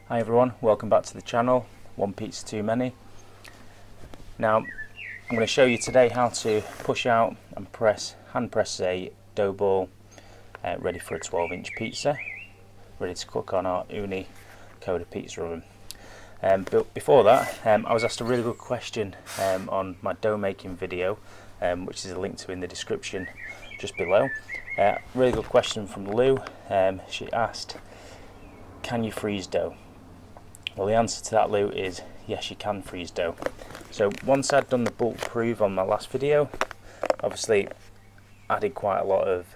Hi everyone, welcome back to the channel, One Pizza Too Many. Now I'm going to show you today how to push out and hand press a dough ball ready for a 12-inch pizza, ready to cook on our uni Caputo pizza oven. But before that, I was asked a really good question on my dough making video, which is a link to in the description just below. Really good question from Lou. She asked, can you freeze dough? Well, the answer to that, Lou, is yes, you can freeze dough. So once I'd done the bulk proof on my last video, obviously I did quite a lot of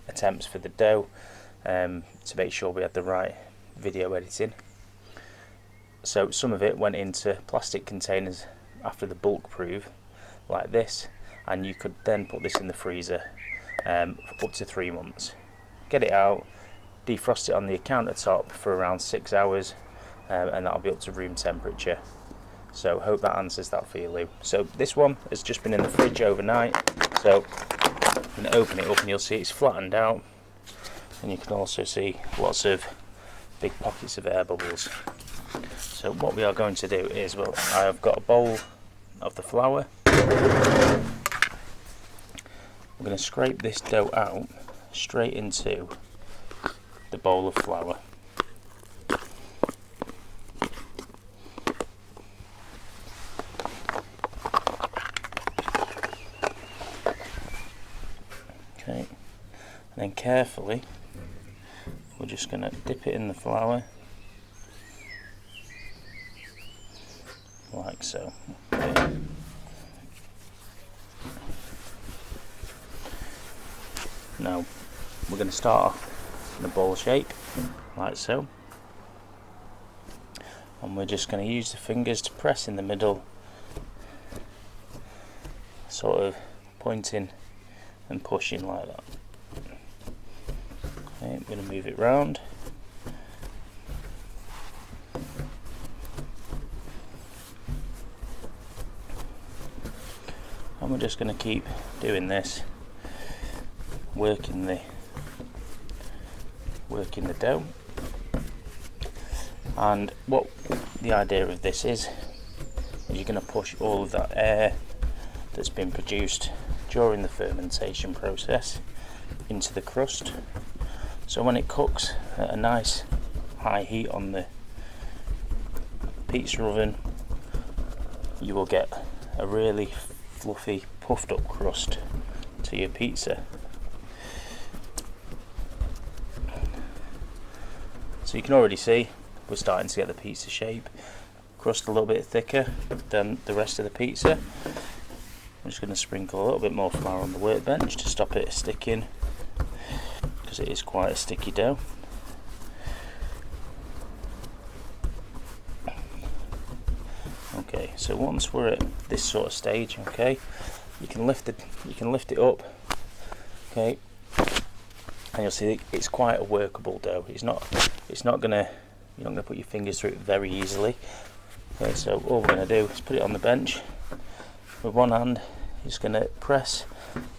attempts for the dough to make sure we had the right video editing. So some of it went into plastic containers after the bulk proof, like this, and you could then put this in the freezer up to 3 months. Get it out, defrost it on the countertop for around 6 hours, and that'll be up to room temperature. So hope that answers that for you, Lou. So this one has just been in the fridge overnight, so I'm going to open it up and you'll see it's flattened out, and you can also see lots of big pockets of air bubbles. So what we are going to do is, well, I've got a bowl of the flour. I'm going to scrape this dough out straight into the bowl of flour. Okay, and then carefully we're just going to dip it in the flour like so. Okay. Now we're going to start off in a bowl shape like so, and we're just going to use the fingers to press in the middle, sort of pointing and pushing like that. Okay, I'm going to move it round. And we're just going to keep doing this, working the dough. And what the idea of this is you're going to push all of that air that's been produced during the fermentation process into the crust. So when it cooks at a nice high heat on the pizza oven, you will get a really fluffy, puffed up crust to your pizza. So you can already see we're starting to get the pizza shape. Crust a little bit thicker than the rest of the pizza. I'm just going to sprinkle a little bit more flour on the workbench to stop it sticking, because it is quite a sticky dough. Okay, so once we're at this sort of stage, okay, you can lift it up, okay, and you'll see it's quite a workable dough. It's not gonna, you're not gonna put your fingers through it very easily. Okay, so all we're gonna do is put it on the bench with one hand. You're just gonna press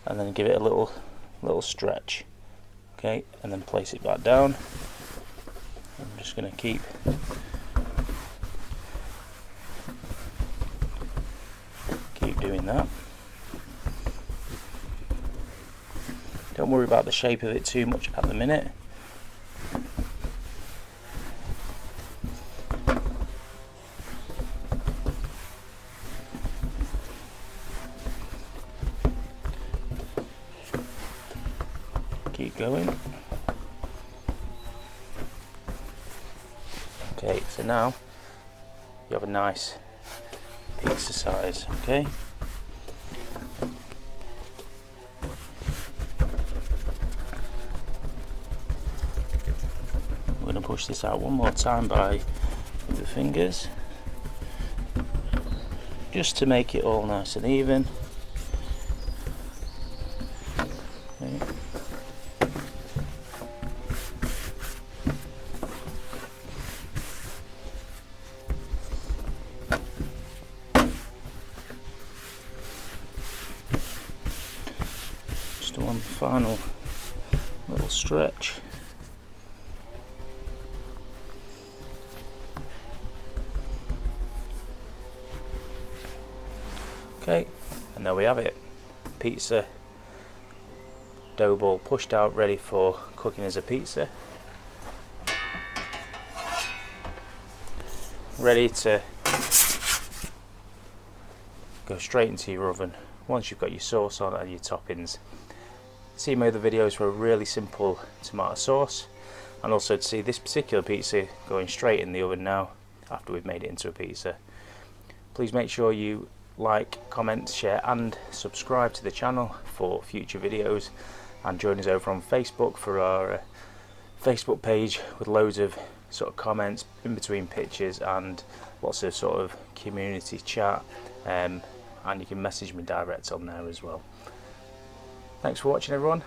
and then give it a little stretch, okay, and then place it back down. I'm just gonna keep doing that. Don't worry about the shape of it too much at the minute. Keep going. Okay, so now you have a nice pizza size, okay? We're going to push this out one more time with the fingers, just to make it all nice and even. Okay. Just one final little stretch. Okay, and there we have it. Pizza dough ball pushed out, ready for cooking as a pizza. Ready to go straight into your oven once you've got your sauce on and your toppings. See my other videos for a really simple tomato sauce, and also to see this particular pizza going straight in the oven now after we've made it into a pizza. Please make sure you like, comment, share and subscribe to the channel for future videos, and join us over on Facebook for our Facebook page with loads of sort of comments in between pictures and lots of sort of community chat, and you can message me direct on there as well. Thanks for watching everyone.